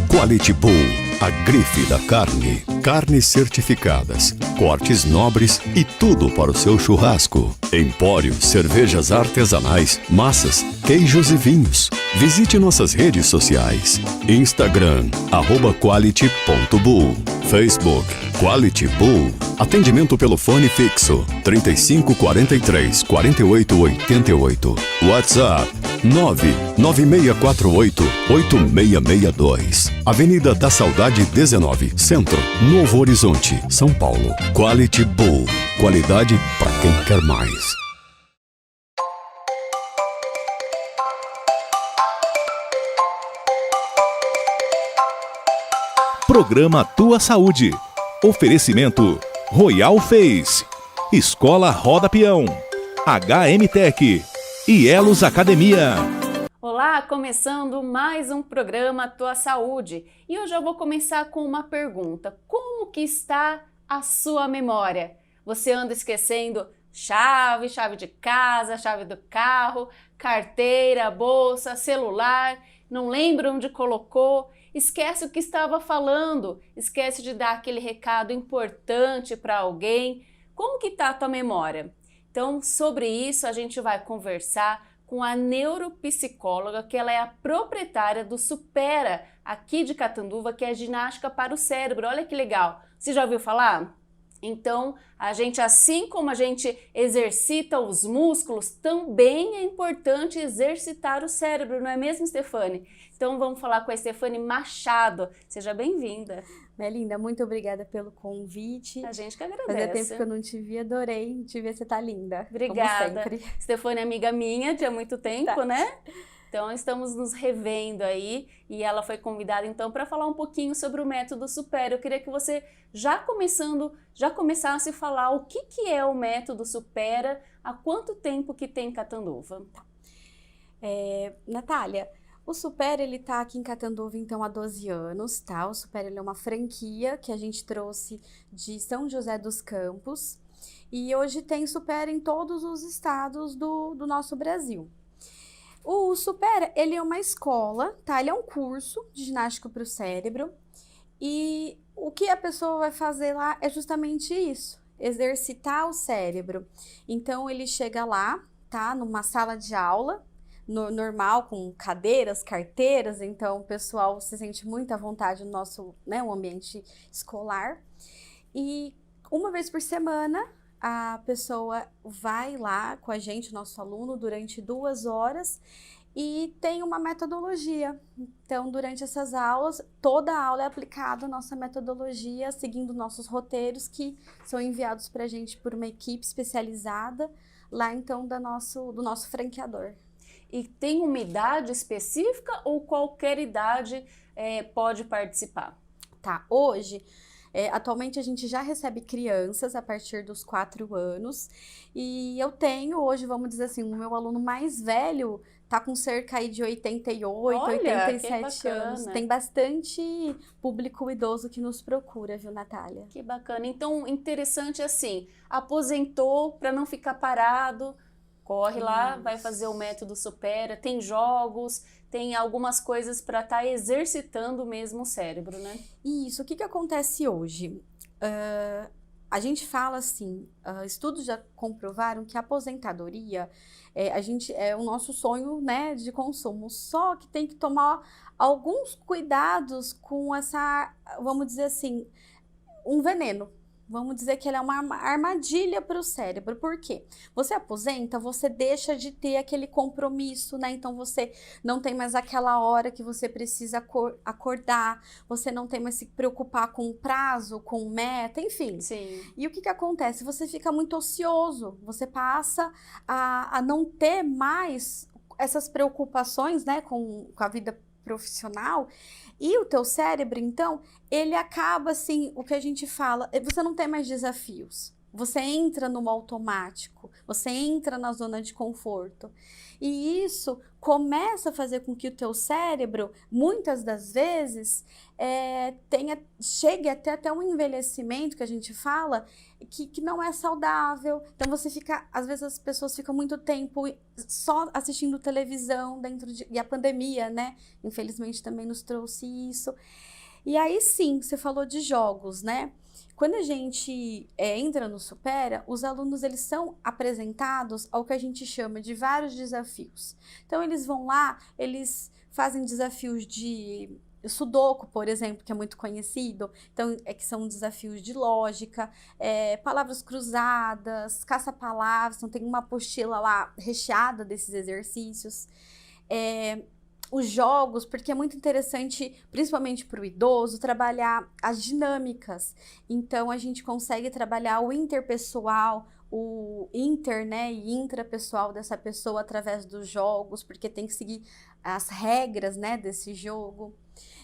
Quality Bull, a grife da carne. Carnes certificadas, cortes nobres e tudo para o seu churrasco. Empório, cervejas artesanais, massas, queijos e vinhos. Visite nossas redes sociais. Instagram, @quality.bull. Facebook, Quality Bull. Atendimento pelo fone fixo, 35 43 48 88. WhatsApp, 99648 8662. Avenida da Saudade 19, Centro, Novo Horizonte, São Paulo. Quality Bull. Qualidade para quem quer mais. Programa Tua Saúde. Oferecimento Royal Face, Escola Roda Peão, HM Tech e Elos Academia. Olá, começando mais um programa Tua Saúde. E hoje eu vou começar com uma pergunta. Como que está a sua memória? Você anda esquecendo chave de casa, chave do carro, carteira, bolsa, celular, não lembra onde colocou? Esquece o que estava falando, esquece de dar aquele recado importante para alguém. Como que está a tua memória? Então, sobre isso a gente vai conversar com a neuropsicóloga, que ela é a proprietária do Supera, aqui de Catanduva, que é ginástica para o cérebro. Olha que legal. Você já ouviu falar? Então, a gente, assim como a gente exercita os músculos, também é importante exercitar o cérebro, não é mesmo, Stefane? Então, vamos falar com a Stefane Machado. Seja bem-vinda. Melinda, muito obrigada pelo convite. A gente que agradece. Fazia tempo que eu não te vi, adorei te ver, você tá linda. Obrigada. Como sempre. Stefane é amiga minha de há muito tempo, né? Então, estamos nos revendo aí e ela foi convidada, então, para falar um pouquinho sobre o método Supera. Eu queria que você, já começasse a falar o que é o método Supera, há quanto tempo que tem em Catanduva? Natália, o Supera, ele tá aqui em Catanduva, então, há 12 anos, tá? O Supera, ele é uma franquia que a gente trouxe de São José dos Campos e hoje tem Supera em todos os estados do nosso Brasil. O Supera, ele é uma escola, tá? Ele é um curso de ginástica para o cérebro e o que a pessoa vai fazer lá é justamente isso, exercitar o cérebro. Então, ele chega lá, tá? Numa sala de aula, normal, com cadeiras, carteiras, então o pessoal se sente muito à vontade no nosso, né, um ambiente escolar. E uma vez por semana, a pessoa vai lá com a gente, nosso aluno, durante 2 horas e tem uma metodologia. Então, durante essas aulas, toda a aula é aplicada a nossa metodologia, seguindo nossos roteiros que são enviados para a gente por uma equipe especializada lá, então, do nosso franqueador. E tem uma idade específica ou qualquer idade pode participar? Tá, hoje... atualmente a gente já recebe crianças a partir dos 4 anos e eu tenho hoje, vamos dizer assim, o meu aluno mais velho tá com cerca aí de 88, Olha, 87 anos. Tem bastante público idoso que nos procura, viu, Natália? Que bacana. Então, interessante assim, aposentou para não ficar parado, corre lá, vai fazer o método Supera, tem jogos, tem algumas coisas para estar exercitando mesmo o cérebro, né? Isso, o que acontece hoje? A gente fala assim, estudos já comprovaram que a aposentadoria é o nosso sonho, né, de consumo, só que tem que tomar alguns cuidados com essa, vamos dizer assim, um veneno. Vamos dizer que ela é uma armadilha para o cérebro. Por quê? Você aposenta, você deixa de ter aquele compromisso, né? Então, você não tem mais aquela hora que você precisa acordar, você não tem mais se preocupar com o prazo, com meta, enfim. Sim. E o que acontece? Você fica muito ocioso, você passa a não ter mais essas preocupações, né, com a vida profissional. E o teu cérebro, então, ele acaba assim, o que a gente fala, você não tem mais desafios. Você entra no automático, você entra na zona de conforto. E isso começa a fazer com que o teu cérebro, muitas das vezes, chegue até um envelhecimento que a gente fala que não é saudável. Então você fica, às vezes as pessoas ficam muito tempo só assistindo televisão e a pandemia, né? Infelizmente também nos trouxe isso. E aí sim, você falou de jogos, né? Quando a gente entra no Supera, os alunos eles são apresentados ao que a gente chama de vários desafios. Então eles vão lá, eles fazem desafios de Sudoku, por exemplo, que é muito conhecido. Então que são desafios de lógica, palavras cruzadas, caça-palavras. Então tem uma apostila lá recheada desses exercícios. Os jogos, porque é muito interessante, principalmente para o idoso, trabalhar as dinâmicas. Então, a gente consegue trabalhar o interpessoal, o né, e intrapessoal dessa pessoa através dos jogos, porque tem que seguir as regras, né, desse jogo.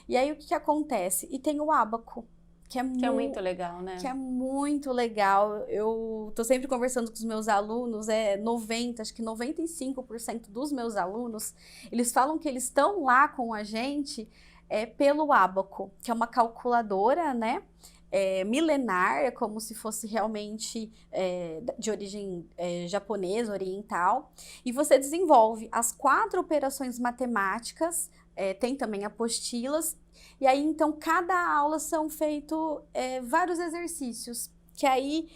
E aí, o que acontece? E tem o ábaco, que é muito legal, né? Que é muito legal. Eu tô sempre conversando com os meus alunos, acho que 95% dos meus alunos, eles falam que eles estão lá com a gente pelo ábaco, que é uma calculadora, né? Milenar, é como se fosse realmente de origem japonesa, oriental. E você desenvolve as 4 operações matemáticas, tem também apostilas. E aí, então, cada aula são feitos vários exercícios, que aí,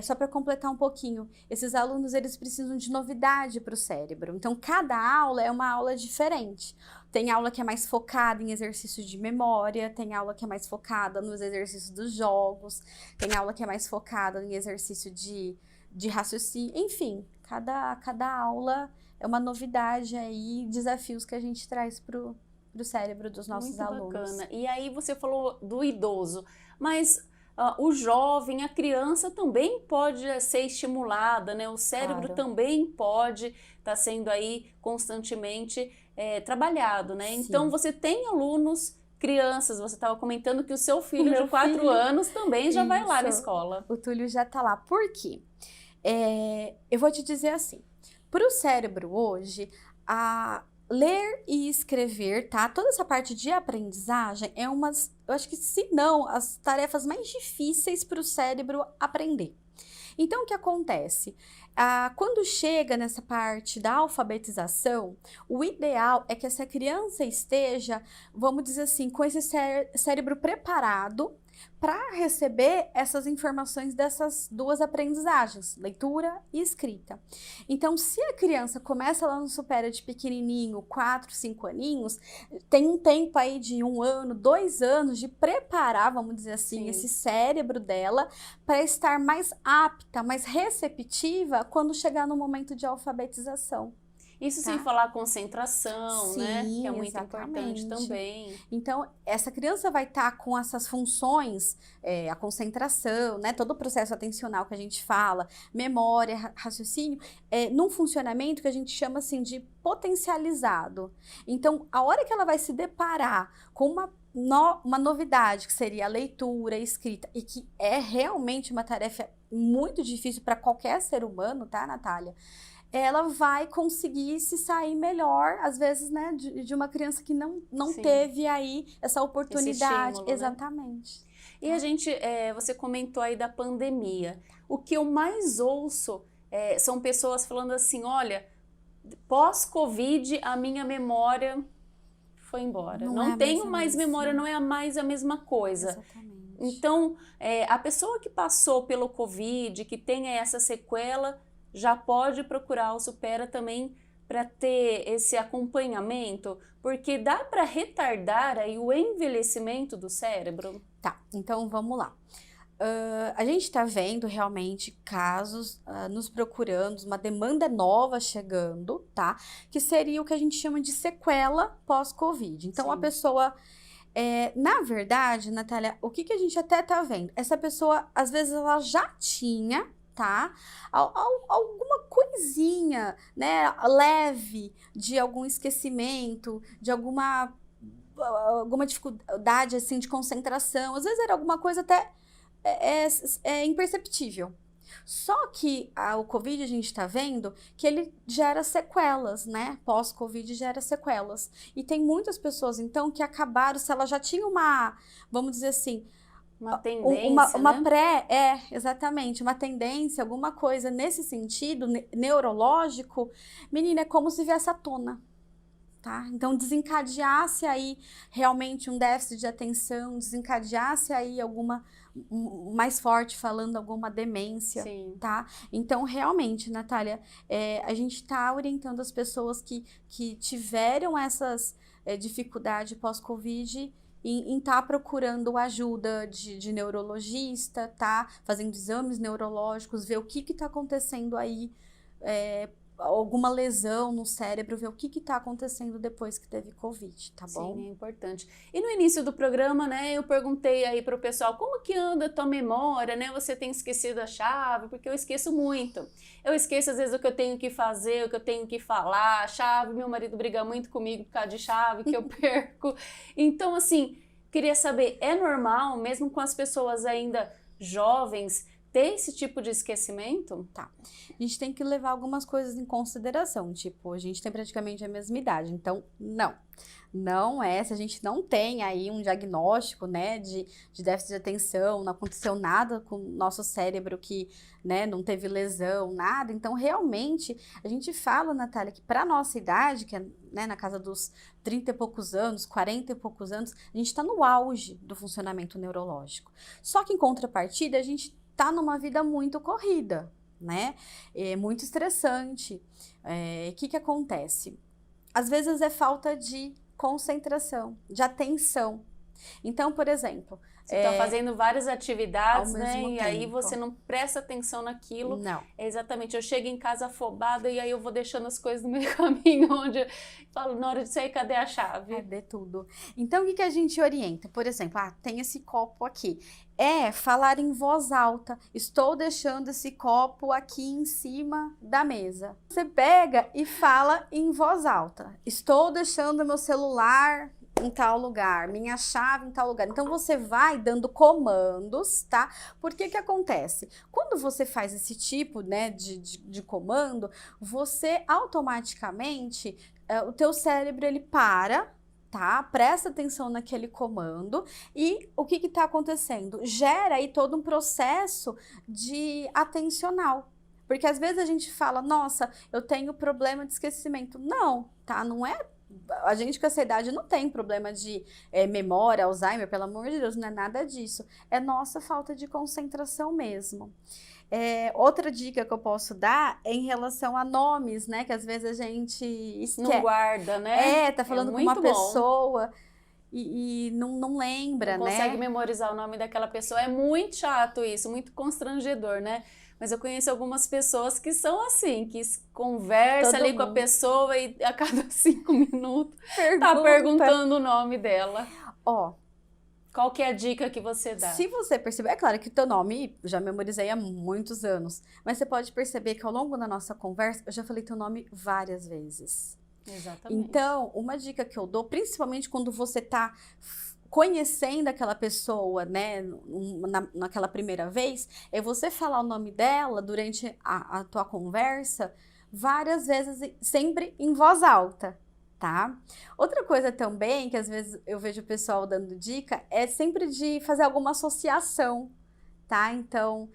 só para completar um pouquinho, esses alunos, eles precisam de novidade para o cérebro. Então, cada aula é uma aula diferente. Tem aula que é mais focada em exercícios de memória, tem aula que é mais focada nos exercícios dos jogos, tem aula que é mais focada em exercício de raciocínio, enfim, cada aula é uma novidade aí, desafios que a gente traz pro cérebro dos nossos alunos. Muito bacana. E aí você falou do idoso, mas o jovem, a criança também pode ser estimulada, né? O cérebro também pode estar sendo aí constantemente trabalhado, né? Sim. Então você tem alunos, crianças, você estava comentando que o seu filho de 4 anos também já vai lá na escola. O Túlio já está lá. Por quê? Eu vou te dizer assim, para o cérebro hoje, ler e escrever, tá? Toda essa parte de aprendizagem é eu acho que se não, as tarefas mais difíceis para o cérebro aprender. Então, o que acontece? Quando chega nessa parte da alfabetização, o ideal é que essa criança esteja, vamos dizer assim, com esse cérebro preparado para receber essas informações dessas 2 aprendizagens, leitura e escrita. Então, se a criança começa lá no Supera de pequenininho, 4, 5 aninhos, tem um tempo aí de 1 ano, 2 anos de preparar, vamos dizer assim, esse cérebro dela para estar mais apta, mais receptiva quando chegar no momento de alfabetização. Isso sem falar concentração, Sim, né? Que é muito exatamente. importante também. Então, essa criança vai estar com essas funções, a concentração, né? Todo o processo atencional que a gente fala, memória, raciocínio, num funcionamento que a gente chama assim de potencializado. Então, a hora que ela vai se deparar com uma novidade, que seria a leitura, a escrita, e que é realmente uma tarefa muito difícil para qualquer ser humano, tá, Natália? Ela vai conseguir se sair melhor, às vezes, né, de uma criança que não teve aí essa oportunidade. Esse estímulo, exatamente. Né? E a gente, você comentou aí da pandemia. O que eu mais ouço são pessoas falando assim, olha, pós-Covid a minha memória foi embora. Não tenho mais memória, não é mais a mesma coisa. Exatamente. Então, a pessoa que passou pelo Covid, que tem essa sequela, já pode procurar o Supera também para ter esse acompanhamento, porque dá para retardar aí o envelhecimento do cérebro? Tá, então vamos lá. A gente está vendo realmente casos nos procurando, uma demanda nova chegando, tá? Que seria o que a gente chama de sequela pós-Covid. Então, a pessoa... na verdade, Natália, o que a gente até tá vendo? Essa pessoa, às vezes, ela já tinha, tá? Alguma coisinha, né, leve de algum esquecimento, de alguma dificuldade, assim, de concentração. Às vezes era alguma coisa até imperceptível. Só que o Covid a gente está vendo que ele gera sequelas, né? Pós-Covid gera sequelas. E tem muitas pessoas, então, que acabaram, se ela já tinha uma, vamos dizer assim, Uma tendência, né? Exatamente, uma tendência, alguma coisa nesse sentido, neurológico, menina, é como se viesse à tona. Tá? Então, desencadeasse aí realmente um déficit de atenção, desencadeasse aí mais forte falando, alguma demência, Sim. tá? Então, realmente, Natália, a gente está orientando as pessoas que tiveram essas dificuldades pós-Covid em estar procurando ajuda de neurologista, tá? Fazendo exames neurológicos, ver o que está acontecendo aí, alguma lesão no cérebro, ver o que está acontecendo depois que teve Covid, tá bom? Sim, é importante. E no início do programa, né, eu perguntei aí para o pessoal, como que anda a tua memória, né? Você tem esquecido a chave? Porque eu esqueço muito. Eu esqueço às vezes o que eu tenho que fazer, o que eu tenho que falar, a chave, meu marido briga muito comigo por causa de chave, que eu perco. Então, assim, queria saber, é normal, mesmo com as pessoas ainda jovens, ter esse tipo de esquecimento? Tá. A gente tem que levar algumas coisas em consideração, tipo, a gente tem praticamente a mesma idade, então, não é, se a gente não tem aí um diagnóstico, né, de déficit de atenção, não aconteceu nada com o nosso cérebro que, né, não teve lesão, nada, então, realmente, a gente fala, Natália, que para nossa idade, que é, né, na casa dos 30 e poucos anos, 40 e poucos anos, a gente está no auge do funcionamento neurológico. Só que, em contrapartida, a gente tá numa vida muito corrida, né? É muito estressante. O que acontece? Às vezes é falta de concentração, de atenção. Então, por exemplo... Você está fazendo várias atividades, ao né? mesmo E aí tempo. você não presta atenção naquilo. Não. Exatamente. Eu chego em casa afobada e aí eu vou deixando as coisas no meio do caminho, onde eu falo, na hora de sair, cadê a chave? Cadê tudo? Então, o que a gente orienta? Por exemplo, tem esse copo aqui. Falar em voz alta. Estou deixando esse copo aqui em cima da mesa. Você pega e fala em voz alta. Estou deixando meu celular em tal lugar, minha chave em tal lugar. Então, você vai dando comandos, tá? Porque que acontece? Quando você faz esse tipo, né, de comando, você automaticamente, o teu cérebro, ele para, tá? Presta atenção naquele comando e o que está acontecendo? Gera aí todo um processo de atencional. Porque às vezes a gente fala, nossa, eu tenho problema de esquecimento. Não, tá? Não é. A gente com essa idade não tem problema de memória, Alzheimer, pelo amor de Deus, não é nada disso. É nossa falta de concentração mesmo. Outra dica que eu posso dar é em relação a nomes, né? Que às vezes a gente esquece. Não guarda, né? Tá falando com muito uma bom. pessoa e não lembra, não né? consegue memorizar o nome daquela pessoa. É muito chato isso, muito constrangedor, né? Mas eu conheço algumas pessoas que são assim, que conversa Todo ali com a mundo. pessoa e a cada 5 minutos tá perguntando o nome dela. Ó, qual que é a dica que você dá? se você perceber, é claro que teu nome eu já memorizei há muitos anos, mas você pode perceber que ao longo da nossa conversa eu já falei teu nome várias vezes. Exatamente. Então, uma dica que eu dou, principalmente quando você tá conhecendo aquela pessoa, né, naquela primeira vez, é você falar o nome dela durante a tua conversa várias vezes, sempre em voz alta, tá? Outra coisa também, que às vezes eu vejo o pessoal dando dica, é sempre de fazer alguma associação, tá? Então,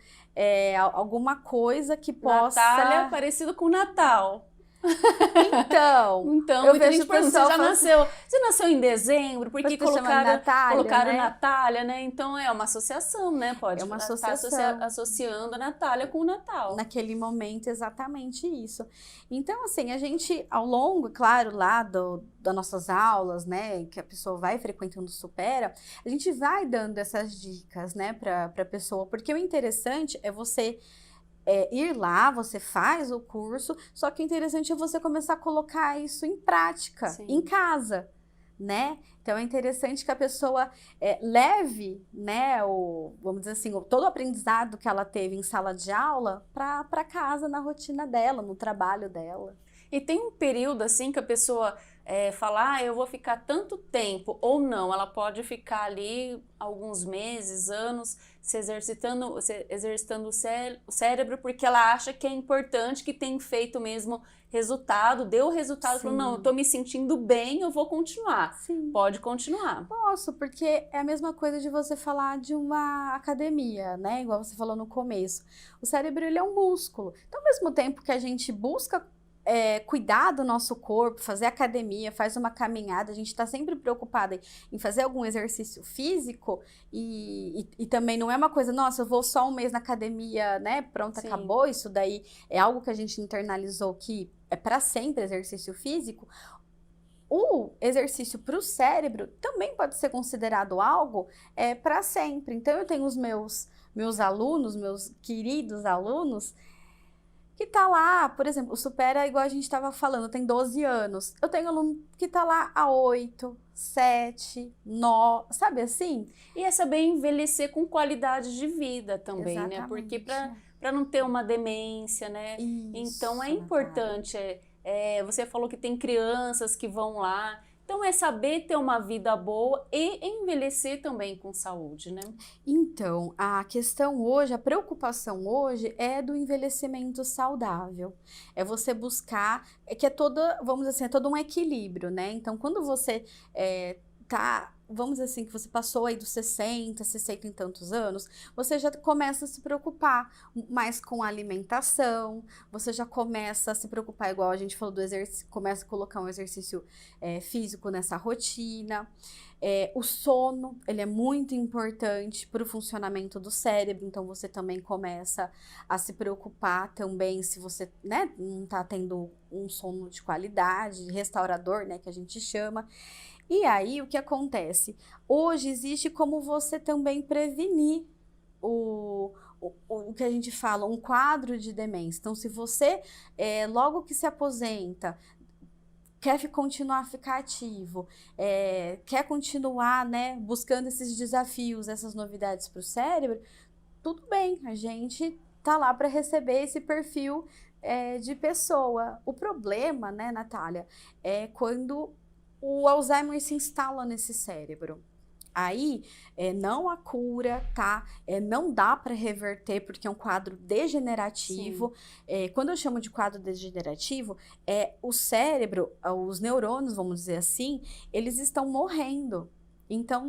alguma coisa que possa... Natália, parecido com Natal. Então, eu muita vejo gente pergunta, pergunta, você nasceu em dezembro? Porque colocaram né? Natália, né? Então é uma associação, né? Pode É uma estar associação. associando a Natália com o Natal. Naquele momento, exatamente isso. Então, assim, a gente, ao longo, claro, lá das nossas aulas, né, que a pessoa vai frequentando Supera, a gente vai dando essas dicas, né, para a pessoa, porque o interessante é você ir lá, você faz o curso, só que o interessante é você começar a colocar isso em prática, Sim. em casa, né? Então é interessante que a pessoa leve, né, vamos dizer assim, todo o aprendizado que ela teve em sala de aula para casa, na rotina dela, no trabalho dela. E tem um período assim que a pessoa falar, eu vou ficar tanto tempo ou não, ela pode ficar ali alguns meses, anos, exercitando o cérebro, porque ela acha que é importante, que tem feito mesmo resultado, deu resultado, falou, não, eu tô me sentindo bem, eu vou continuar. Sim. Pode continuar. Posso, porque é a mesma coisa de você falar de uma academia, né? Igual você falou no começo. O cérebro, ele é um músculo. Então, ao mesmo tempo que a gente busca cuidar do nosso corpo, fazer academia, faz uma caminhada, a gente está sempre preocupada em fazer algum exercício físico e também não é uma coisa, nossa, eu vou só um mês na academia, né? Pronto, Sim. acabou. Isso daí é algo que a gente internalizou que é para sempre exercício físico. O exercício para o cérebro também pode ser considerado algo para sempre. Então, eu tenho os meus alunos, meus queridos alunos, que tá lá, por exemplo, o Supera, igual a gente estava falando, tem 12 anos. Eu tenho aluno que tá lá há 8, 7, 9, sabe assim? E é saber envelhecer com qualidade de vida também, Exatamente. né? Porque para não ter uma demência, né? Isso, Então é Natália. importante. Você falou que tem crianças que vão lá. Então é saber ter uma vida boa e envelhecer também com saúde, né? Então, a questão hoje, a preocupação hoje é do envelhecimento saudável. É você buscar, que é toda, vamos dizer assim, é todo um equilíbrio, né? Então, quando você vamos dizer assim, que você passou aí dos 60 e tantos anos, você já começa a se preocupar mais com a alimentação, você já começa a se preocupar, igual a gente falou do exercício, começa a colocar um exercício físico nessa rotina. O sono, ele é muito importante para o funcionamento do cérebro, então você também começa a se preocupar também se você, né, não está tendo um sono de qualidade, restaurador, né, que a gente chama. E aí, o que acontece? Hoje existe como você também prevenir o que a gente fala, um quadro de demência. Então, se você, logo que se aposenta, quer continuar a ficar ativo, quer continuar, né, buscando esses desafios, essas novidades para o cérebro, tudo bem, a gente tá lá para receber esse perfil de pessoa. O problema, né, Natália, é quando o Alzheimer se instala nesse cérebro. Aí, não há cura, tá? Não dá para reverter, porque é um quadro degenerativo. Quando eu chamo de quadro degenerativo, o cérebro, os neurônios, vamos dizer assim, eles estão morrendo. Então,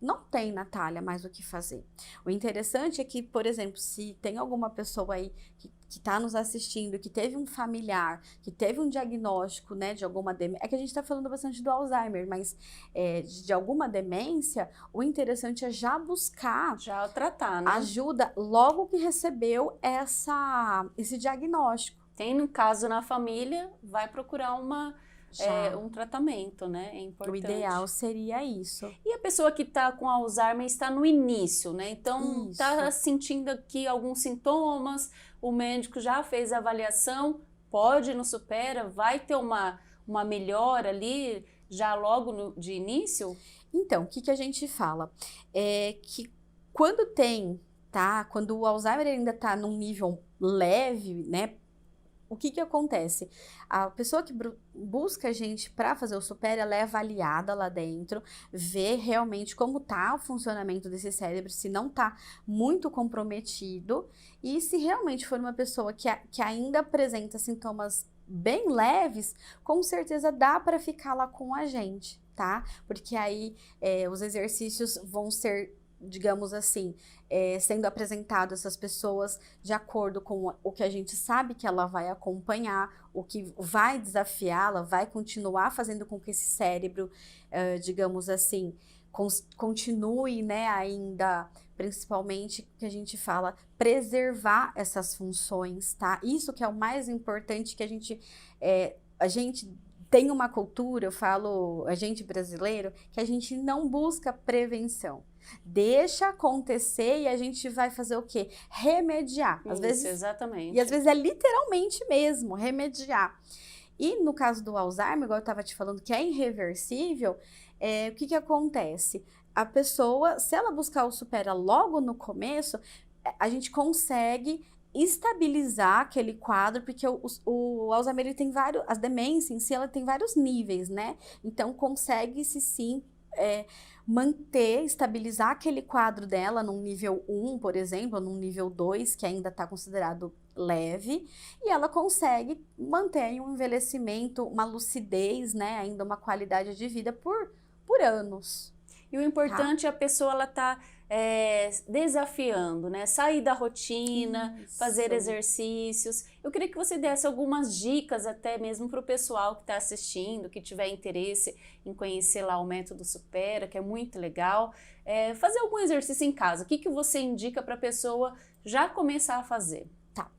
não tem, Natália, mais o que fazer. O interessante é que, por exemplo, se tem alguma pessoa aí que está nos assistindo, que teve um familiar, que teve um diagnóstico, né, de alguma demência, é que a gente está falando bastante do Alzheimer, mas de alguma demência, o interessante é já buscar, já tratar, né? Ajuda logo que recebeu esse diagnóstico. Tem um caso na família, vai procurar um tratamento, né? É importante. O ideal seria isso. E a pessoa que está com Alzheimer está no início, né? Então, Isso. está sentindo aqui alguns sintomas, o médico já fez a avaliação, pode ir no Supera, vai ter uma melhora ali, já logo de início? Então, o que a gente fala? Que quando quando o Alzheimer ainda está num nível leve, né? O que acontece? A pessoa que busca a gente para fazer o Supera, ela é avaliada lá dentro, vê realmente como tá o funcionamento desse cérebro, se não tá muito comprometido e se realmente for uma pessoa que ainda apresenta sintomas bem leves, com certeza dá para ficar lá com a gente, tá? Porque aí os exercícios vão ser, digamos assim, sendo apresentado a essas pessoas de acordo com o que a gente sabe que ela vai acompanhar, o que vai desafiá-la, vai continuar fazendo com que esse cérebro, digamos assim, continue, né, ainda, principalmente, que a gente fala, preservar essas funções, tá? Isso que é o mais importante, que a gente tem uma cultura, eu falo, a gente brasileiro, que a gente não busca prevenção. Deixa acontecer e a gente vai fazer o quê? Remediar. Às vezes, exatamente. E às vezes é literalmente mesmo, remediar. E no caso do Alzheimer, igual eu estava te falando, que é irreversível, o que acontece? A pessoa, se ela buscar o Supera logo no começo, a gente consegue estabilizar aquele quadro, porque o Alzheimer ele tem vários, a demência em si, ela tem vários níveis, né? Então, consegue-se sim manter, estabilizar aquele quadro dela num nível 1, por exemplo, ou num nível 2, que ainda está considerado leve, e ela consegue manter um envelhecimento, uma lucidez, né? Ainda uma qualidade de vida por anos. E o importante é a pessoa ela tá desafiando, né? Sair da rotina, Isso. fazer exercícios. Eu queria que você desse algumas dicas até mesmo para o pessoal que está assistindo, que tiver interesse em conhecer lá o método Supera, que é muito legal. Fazer algum exercício em casa. O que você indica para a pessoa já começar a fazer? Tá.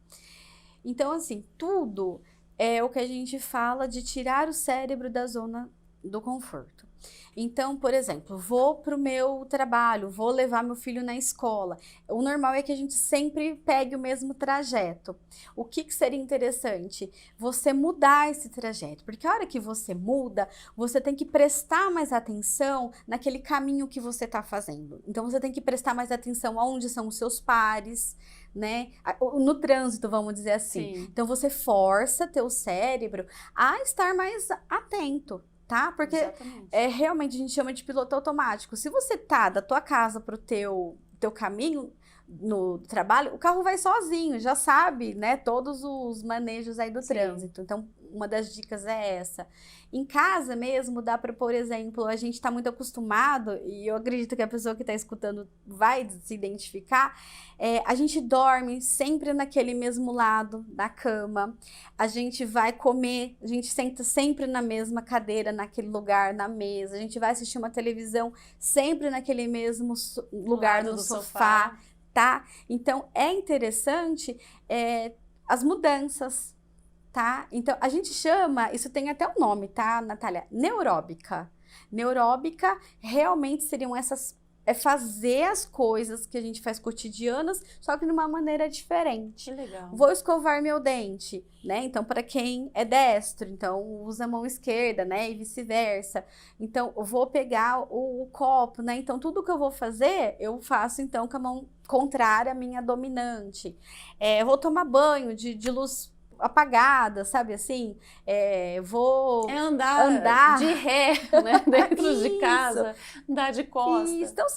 Então, assim, tudo é o que a gente fala de tirar o cérebro da zona do conforto. Então, por exemplo, vou para o meu trabalho, vou levar meu filho na escola. O normal é que a gente sempre pegue o mesmo trajeto. O que seria interessante? Você mudar esse trajeto, porque a hora que você muda, você tem que prestar mais atenção naquele caminho que você está fazendo. Então, você tem que prestar mais atenção aonde são os seus pares, né? No trânsito, vamos dizer assim. Sim. Então, você força teu cérebro a estar mais atento. Tá? Porque realmente a gente chama de piloto automático. Se você tá da tua casa pro teu caminho no trabalho, o carro vai sozinho, já sabe, né? Todos os manejos aí do trânsito. Então, uma das dicas é essa. Em casa mesmo, dá para, por exemplo, a gente tá muito acostumado, e eu acredito que a pessoa que tá escutando vai se identificar, a gente dorme sempre naquele mesmo lado da cama, a gente vai comer, a gente senta sempre na mesma cadeira, naquele lugar, na mesa, a gente vai assistir uma televisão sempre naquele mesmo lugar no sofá, tá? Então, é interessante as mudanças, tá? Então, a gente chama, isso tem até um nome, tá, Natália? Neuróbica. Neuróbica realmente seriam fazer as coisas que a gente faz cotidianas, só que de uma maneira diferente. Que legal. Vou escovar meu dente, né? Então, para quem é destro, então usa a mão esquerda, né? E vice-versa. Então, eu vou pegar o copo, né? Então, tudo que eu vou fazer, eu faço então com a mão contrária à minha dominante. Vou tomar banho de luz apagada, sabe assim? Vou andar de ré, né? Dentro de casa, andar de costas. Isso. Então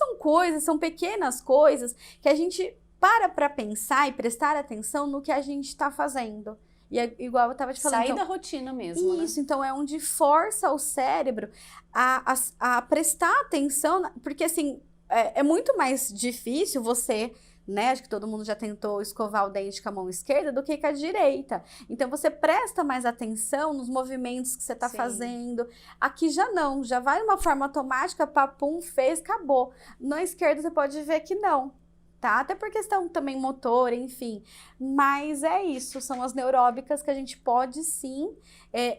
são pequenas coisas que a gente para pensar e prestar atenção no que a gente está fazendo. E igual eu estava te falando. Sair da rotina mesmo, isso, né? Então é onde força o cérebro a prestar atenção, porque assim, é muito mais difícil você, né? Acho que todo mundo já tentou escovar o dente com a mão esquerda do que com a direita. Então, você presta mais atenção nos movimentos que você está fazendo. Aqui já não, já vai de uma forma automática, papum, fez, acabou. Na esquerda você pode ver que não, tá? Até por questão também motor, enfim. Mas é isso, são as neuróbicas que a gente pode sim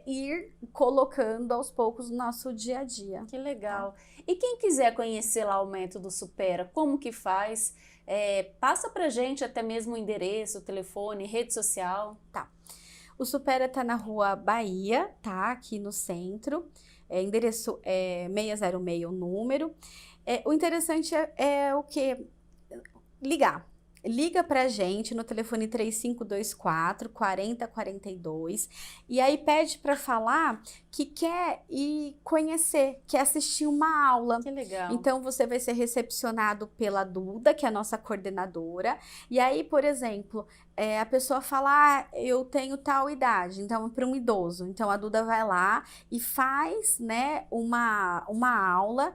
ir colocando aos poucos no nosso dia a dia. Que legal. Tá? E quem quiser conhecer lá o método Supera, como que faz? Passa pra gente até mesmo o endereço, o telefone, rede social. Tá. O Supera tá na Rua Bahia, tá? Aqui no centro. Endereço 606 o número. O interessante é o quê? Ligar. Liga pra gente no telefone 3524 4042 e aí pede para falar que quer ir conhecer, quer assistir uma aula. Que legal. Então você vai ser recepcionado pela Duda, que é a nossa coordenadora, e aí, por exemplo, a pessoa fala, eu tenho tal idade, então para um idoso, então a Duda vai lá e faz, né, uma aula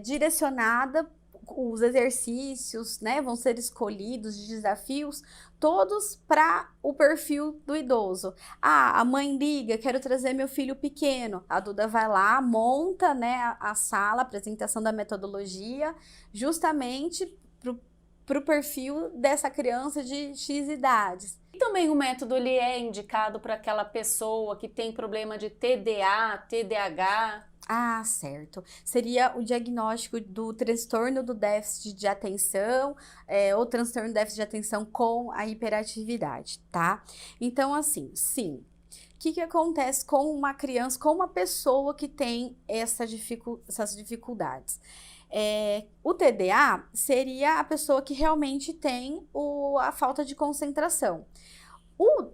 direcionada. Os exercícios, né, vão ser escolhidos, de desafios, todos para o perfil do idoso. A mãe liga, quero trazer meu filho pequeno. A Duda vai lá, monta, né, a sala, a apresentação da metodologia, justamente para o perfil dessa criança de X idades. E também o método ele é indicado para aquela pessoa que tem problema de TDA, TDAH. Ah, certo. Seria o diagnóstico do transtorno do déficit de atenção ou transtorno do déficit de atenção com a hiperatividade, tá? Então, assim, sim. O que acontece com uma criança, com uma pessoa que tem essas dificuldades? O TDA seria a pessoa que realmente tem a falta de concentração.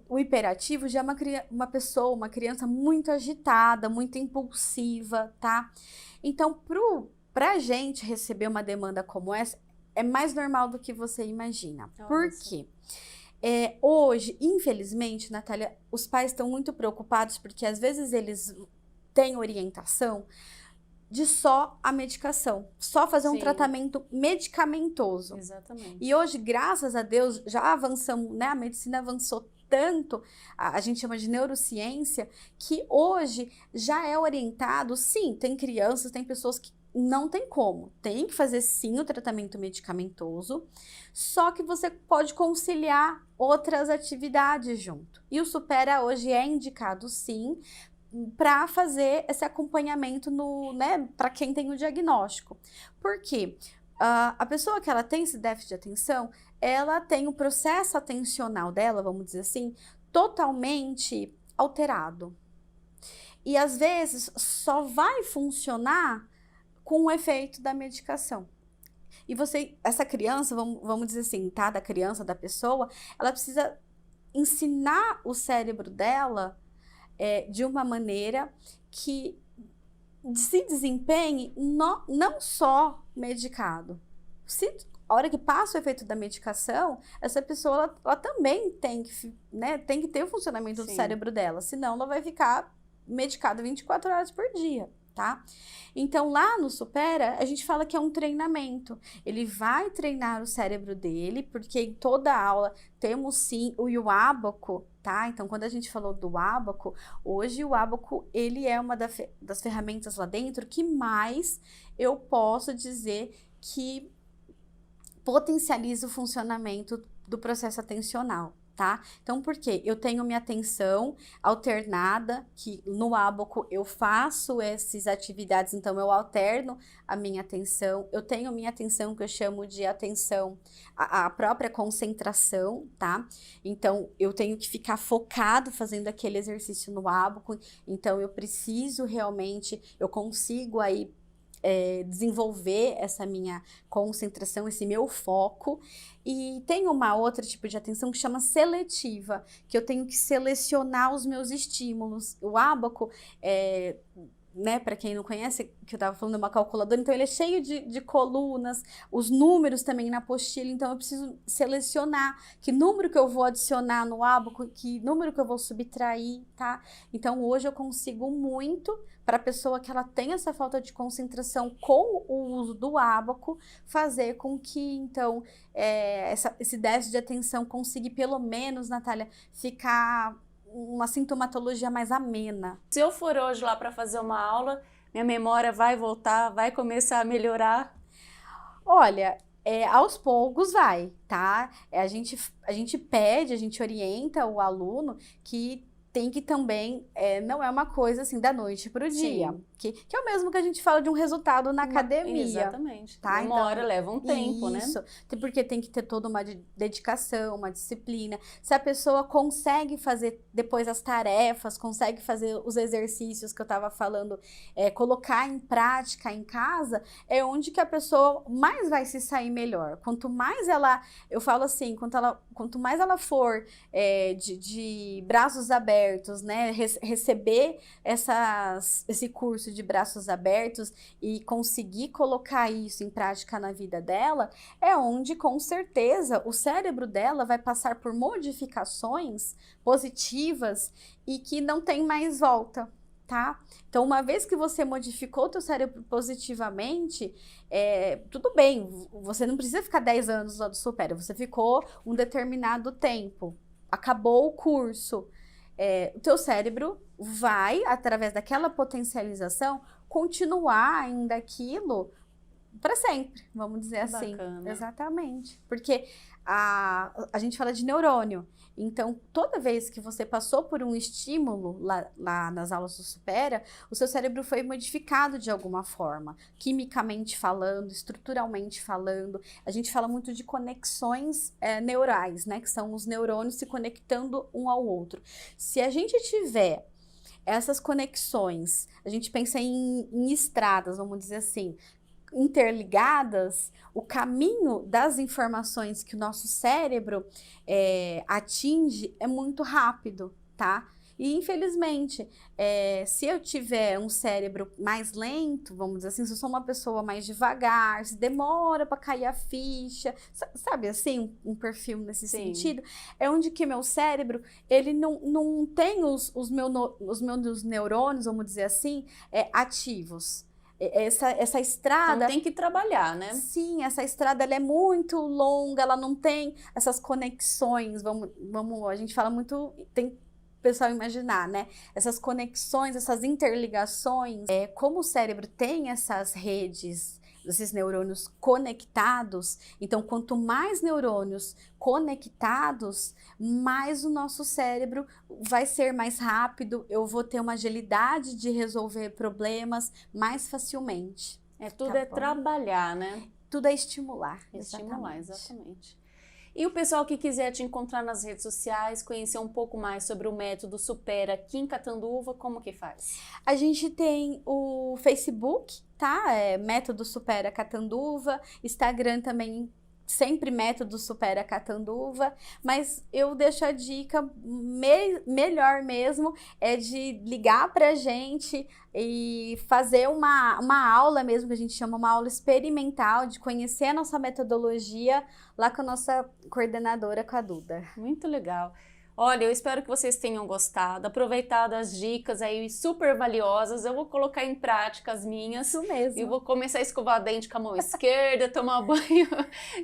O hiperativo já é uma criança muito agitada, muito impulsiva, tá? Então, pra gente receber uma demanda como essa, é mais normal do que você imagina. Por quê? Hoje, infelizmente, Natália, os pais estão muito preocupados porque às vezes eles têm orientação de só a medicação, só fazer um tratamento medicamentoso. Exatamente. E hoje, graças a Deus, já avançamos, né? A medicina avançou tanto, a gente chama de neurociência, que hoje já é orientado, sim, tem crianças, tem pessoas que não tem como, tem que fazer sim o tratamento medicamentoso, só que você pode conciliar outras atividades junto. E o Supera hoje é indicado sim para fazer esse acompanhamento né, para quem tem o diagnóstico. Por quê? A pessoa que ela tem esse déficit de atenção, ela tem o processo atencional dela, vamos dizer assim, totalmente alterado. E às vezes só vai funcionar com o efeito da medicação. E essa criança, vamos dizer assim, tá? Da criança, da pessoa, ela precisa ensinar o cérebro dela de uma maneira que se desempenhe não só medicado. A hora que passa o efeito da medicação, essa pessoa ela também tem que ter o funcionamento do cérebro dela, senão ela vai ficar medicada 24 horas por dia. Tá? Então, lá no Supera, a gente fala que é um treinamento. Ele vai treinar o cérebro dele, porque em toda aula temos sim o ábaco, tá? Então, quando a gente falou do ábaco, hoje o ábaco, ele é uma das ferramentas lá dentro que mais eu posso dizer que potencializa o funcionamento do processo atencional. Tá? Então, por quê? Eu tenho minha atenção alternada, que no ábaco eu faço essas atividades, então eu alterno a minha atenção. Eu tenho minha atenção que eu chamo de atenção, a própria concentração, tá? Então, eu tenho que ficar focado fazendo aquele exercício no ábaco, então eu preciso realmente, eu consigo aí desenvolver essa minha concentração, esse meu foco. E tem uma outra tipo de atenção que chama seletiva, que eu tenho que selecionar os meus estímulos. O ábaco né, para quem não conhece, que eu estava falando, é uma calculadora, então ele é cheio de colunas, os números também na apostila, então eu preciso selecionar que número que eu vou adicionar no ábaco, que número que eu vou subtrair, tá? Então hoje eu consigo muito, para a pessoa que ela tem essa falta de concentração com o uso do ábaco, fazer com que, então, esse déficit de atenção consiga, pelo menos, Natália, ficar uma sintomatologia mais amena. Se eu for hoje lá para fazer uma aula, minha memória vai voltar, vai começar a melhorar? Olha, aos poucos vai, tá? A gente pede, a gente orienta o aluno que tem que também, não é uma coisa assim da noite para o dia, que é o mesmo que a gente fala de um resultado na academia. Exatamente. Tá? Uma hora leva um tempo, isso, né? Porque tem que ter toda uma dedicação, uma disciplina. Se a pessoa consegue fazer depois as tarefas, consegue fazer os exercícios que eu estava falando, colocar em prática em casa, é onde que a pessoa mais vai se sair melhor. Quanto mais eu falo assim, quanto mais ela for de braços abertos, né, receber esse curso de braços abertos e conseguir colocar isso em prática na vida dela, é onde com certeza o cérebro dela vai passar por modificações positivas e que não tem mais volta. Tá? Então, uma vez que você modificou o teu cérebro positivamente, tudo bem, você não precisa ficar 10 anos lá do Supera, você ficou um determinado tempo, acabou o curso, o teu cérebro vai, através daquela potencialização, continuar ainda aquilo para sempre, vamos dizer assim. Bacana. Exatamente. Porque a gente fala de neurônio. Então, toda vez que você passou por um estímulo lá nas aulas do Supera, o seu cérebro foi modificado de alguma forma, quimicamente falando, estruturalmente falando. A gente fala muito de conexões neurais, né? Que são os neurônios se conectando um ao outro. Se a gente tiver essas conexões, a gente pensa em estradas, vamos dizer assim, interligadas, o caminho das informações que o nosso cérebro atinge é muito rápido, tá? E, infelizmente, se eu tiver um cérebro mais lento, vamos dizer assim, se eu sou uma pessoa mais devagar, se demora para cair a ficha, sabe assim, um perfil nesse sentido, é onde que meu cérebro, ele não tem os meus neurônios, vamos dizer assim, ativos. Essa estrada... Então tem que trabalhar, né? Sim, essa estrada ela é muito longa, ela não tem essas conexões, a gente fala muito... Tem pessoal imaginar, né? Essas conexões, essas interligações, como o cérebro tem essas redes, esses neurônios conectados, então quanto mais neurônios conectados, mais o nosso cérebro vai ser mais rápido, eu vou ter uma agilidade de resolver problemas mais facilmente. Tudo é trabalhar, né? Tudo é estimular. Estimular, exatamente. E o pessoal que quiser te encontrar nas redes sociais, conhecer um pouco mais sobre o método Supera aqui em Catanduva, como que faz? A gente tem o Facebook, tá? Método Supera Catanduva, Instagram também, sempre Método Supera Catanduva, mas eu deixo a dica melhor mesmo é de ligar pra gente e fazer uma aula mesmo, que a gente chama uma aula experimental, de conhecer a nossa metodologia lá com a nossa coordenadora, com a Duda. Muito legal. Olha, eu espero que vocês tenham gostado, aproveitado as dicas aí super valiosas. Eu vou colocar em prática as minhas. Isso mesmo. E vou começar a escovar o dente com a mão esquerda, tomar banho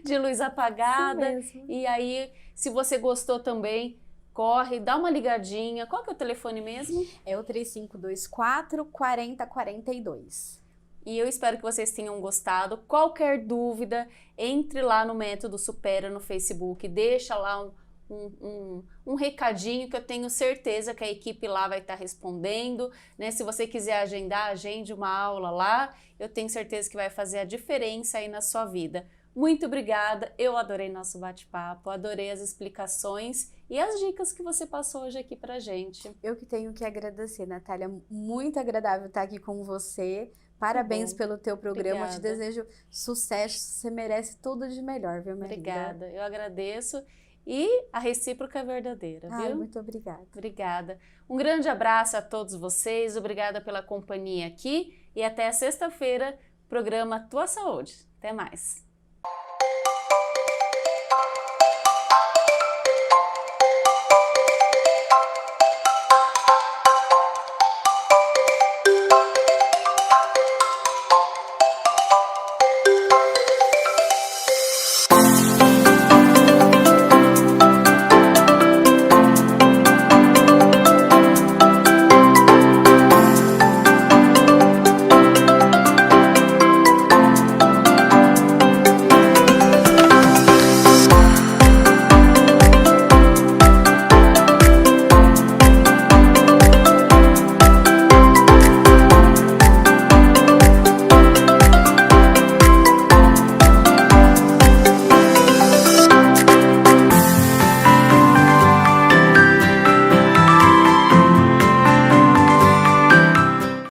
de luz apagada. Isso mesmo. E aí, se você gostou também, corre, dá uma ligadinha. Qual que é o telefone mesmo? É o 3524 4042. E eu espero que vocês tenham gostado. Qualquer dúvida, entre lá no Método Supera no Facebook, deixa lá um recadinho que eu tenho certeza que a equipe lá vai estar respondendo, né? Se você quiser agendar, agende uma aula lá, eu tenho certeza que vai fazer a diferença aí na sua vida. Muito obrigada, eu adorei nosso bate-papo, adorei as explicações e as dicas que você passou hoje aqui pra gente. Eu que tenho que agradecer, Natália, muito agradável estar aqui com você. Parabéns pelo teu programa, Obrigada. eu te desejo sucesso, você merece tudo de melhor, viu, minha Obrigada, linda? eu agradeço. E a recíproca é verdadeira, viu? Muito obrigada. Obrigada. Um grande abraço a todos vocês, obrigada pela companhia aqui e até sexta-feira, programa Tua Saúde. Até mais.